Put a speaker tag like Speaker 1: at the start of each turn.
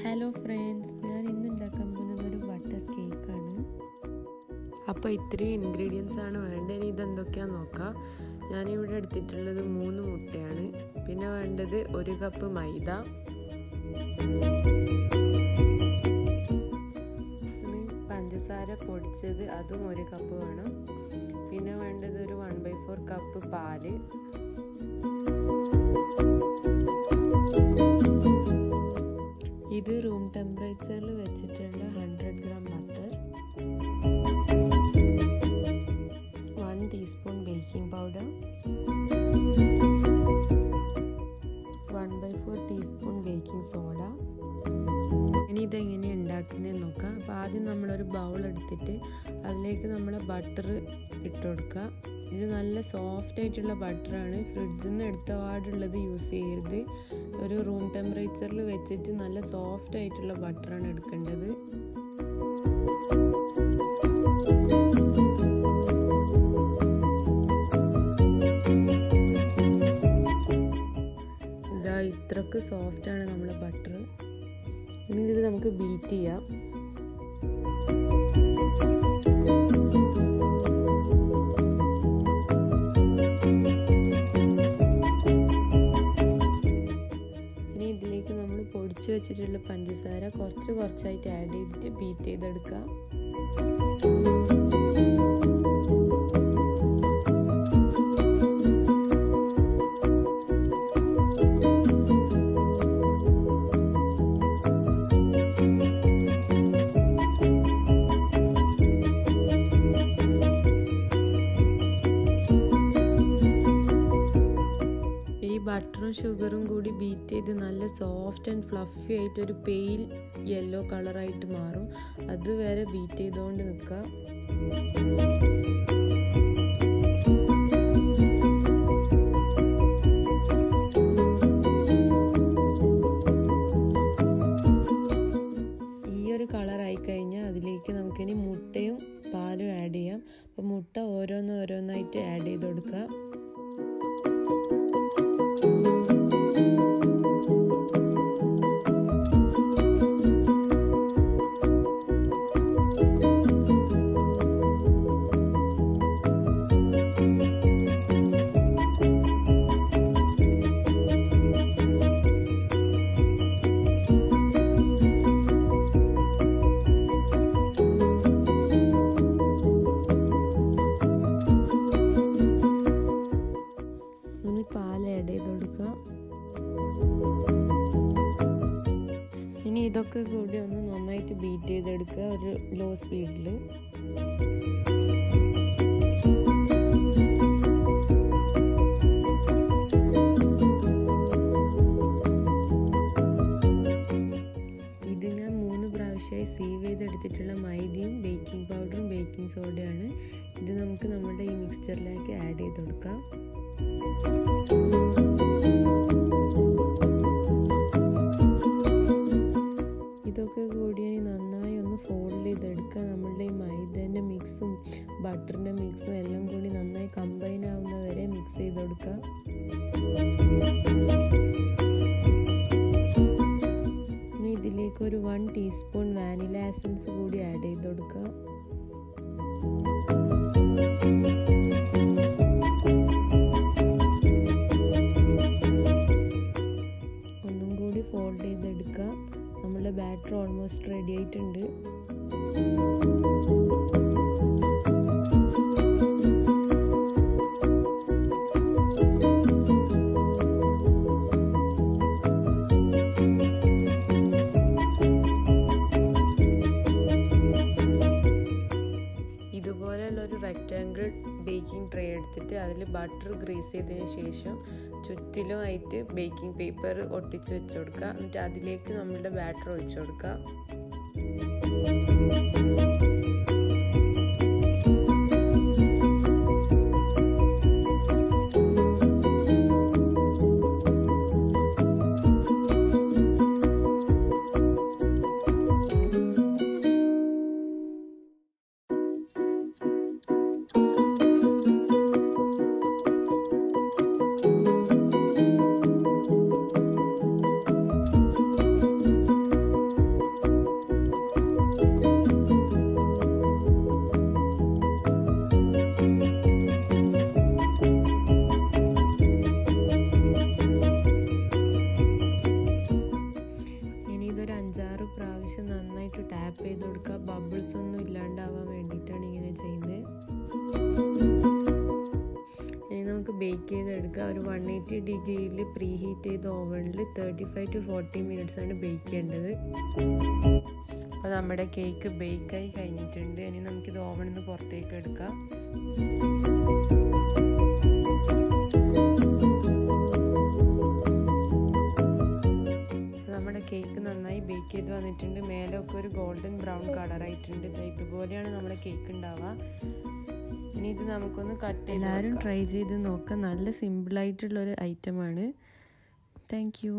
Speaker 1: Hello friends, ഞാൻ ഇന്ന് ഉണ്ടാക്കാൻ പോകുന്നത് ഒരു ബട്ടർ കേക്കാണ്. അപ്പോൾ ഇത്രയും ഇൻഗ്രീഡിയൻസ് ആണ് വേണ്ടത്. ഇനി ഇതെന്തൊക്കെയാണെന്ന് നോക്കാം. ഞാനിവിടെ എടുത്തിട്ടുള്ളത് 3 മുട്ടയാണ്. പിന്നെ വേണ്ടത് 1 കപ്പ് മൈദ, പഞ്ചസാര പൊടിച്ചത് അതും 1 കപ്പ് വേണം. പിന്നെ വേണ്ടത് ഒരു 1/4 കപ്പ് പാല്, ഇത് റൂം ടെമ്പറേച്ചറിൽ വെച്ചിട്ടുള്ള 100 gram butter, 1 teaspoon baking powder, 1/4 teaspoon baking soda. ഇനി ഇതെങ്ങനെയാണ് ഉണ്ടാക്കുന്നതെന്ന് നോക്കാം. അപ്പോൾ ആദ്യം നമ്മളൊരു ബൗൾ എടുത്തിട്ട് അതിലേക്ക് നമ്മൾ ബട്ടർ ഇട്ട് കൊടുക്കുക. ഇത് നല്ല സോഫ്റ്റ് ആയിട്ടുള്ള ബട്ടറാണ്. ഫ്രിഡ്ജിൽ നിന്ന് എടുത്ത പാടുള്ളത് യൂസ് ചെയ്യരുത്. ഒരു റൂം ടെമ്പറേച്ചറിൽ വെച്ചിട്ട് നല്ല സോഫ്റ്റ് ആയിട്ടുള്ള ബട്ടറാണ് എടുക്കേണ്ടത്. ഇതാ ഇത്രക്ക് സോഫ്റ്റാണ് നമ്മുടെ ബട്ടർ. ഇനി ഇത് നമുക്ക് ബീറ്റ് ചെയ്യാം. ഇനി ഇതിലേക്ക് നമ്മൾ പൊടിച്ചു വെച്ചിട്ടുള്ള പഞ്ചസാര കുറച്ചായിട്ട് ആഡ് ചെയ്തിട്ട് ബീറ്റ് ചെയ്തെടുക്കാം. ബട്ടറും ഷുഗറും കൂടി ബീറ്റ് ചെയ്ത് നല്ല സോഫ്റ്റ് ആൻഡ് ഫ്ലഫി ആയിട്ട് ഒരു പെയിൽ യെല്ലോ കളറായിട്ട് മാറും. അതുവരെ ബീറ്റ് ചെയ്തുകൊണ്ട് നിൽക്കുക. ഈ ഒരു കളറായി കഴിഞ്ഞാൽ അതിലേക്ക് നമുക്കിനി മുട്ടയും പാലും ആഡ് ചെയ്യാം. അപ്പോൾ മുട്ട ഓരോന്നായിട്ട് ആഡ് ചെയ്ത് കൊടുക്കുക. പാൽ ആഡ് ചെയ്ത് കൊടുക്കുക. ഇനി ഇതൊക്കെ കൂടി ഒന്ന് നന്നായിട്ട് ബീറ്റ് ചെയ്തെടുക്കുക ഒരു ലോ സ്പീഡിൽ. ഇത് ഞാൻ 3 പ്രാവശ്യമായി സീവ് ചെയ്തെടുത്തിട്ടുള്ള മൈദയും ബേക്കിംഗ് പൗഡറും ബേക്കിംഗ് സോഡയാണ്. ഇത് നമുക്ക് നമ്മുടെ ഈ മിക്സ്ചറിലേക്ക് ആഡ് ചെയ്ത് കൊടുക്കാം. ഇതൊക്കെ കൂടി നന്നായി ഒന്ന് ഫോൾഡ് ചെയ്തെടുക്കുക. നമ്മളുടെ ഈ മൈദേൻ്റെ മിക്സും ബട്ടറിൻ്റെ മിക്സും എല്ലാം കൂടി നന്നായി കമ്പൈൻ ആവുന്നവരെ മിക്സ് ചെയ്ത് കൊടുക്കുക. ഇനി ഇതിലേക്ക് ഒരു 1 ടീസ്പൂൺ വാനില എസൻസ് കൂടി ആഡ് ചെയ്ത് കൊടുക്കുക. ഫോൾഡ് ചെയ്തെടുക്കുക. നമ്മളുടെ ബാറ്റർ ഓൾമോസ്റ്റ് റെഡി ആയിട്ടുണ്ട്. ഇതുപോലെയുള്ളൊരു റെക്റ്റാങ്കിൾ ബേക്കിംഗ് ട്രേ എടുത്തിട്ട് അതിൽ ബട്ടർ ഗ്രീസ് ചെയ്തതിന് ശേഷം ചുറ്റിലുമായിട്ട് ബേക്കിംഗ് പേപ്പർ ഒട്ടിച്ച് വെച്ച് കൊടുക്കുക. എന്നിട്ട് അതിലേക്ക് നമ്മളുടെ ബാറ്റർ ഒഴിച്ചു കൊടുക്കുക. നമുക്ക് ബേക്ക് ചെയ്തെടുക്കാം. ഒരു 180 ഡിഗ്രിയിൽ പ്രീ ഹീറ്റ് ചെയ്ത ഓവനിൽ 35 to 40 മിനിറ്റ്സ് ആണ് ബേക്ക് ചെയ്യേണ്ടത്. അപ്പോൾ നമ്മുടെ കേക്ക് ബേക്കായി കഴിഞ്ഞിട്ടുണ്ട്. ഇനി നമുക്കിത് ഓവനിൽ നിന്ന് പുറത്തേക്ക് എടുക്കാം. നമ്മുടെ കേക്ക് നന്നായി ബേക്ക് ചെയ്ത് വന്നിട്ടുണ്ട്. മേലൊക്കെ ഒരു ഗോൾഡൻ ബ്രൗൺ കളറായിട്ടുണ്ട്. ഇതുപോലെയാണ് നമ്മുടെ കേക്ക് ഉണ്ടാവുക. ഇനി ഇത് നമുക്കൊന്ന് കട്ട് ചെയ്ത് എല്ലാവരും ട്രൈ ചെയ്ത് നോക്കാം. നല്ല സിമ്പിളായിട്ടുള്ളൊരു ഐറ്റമാണ്. Thank you.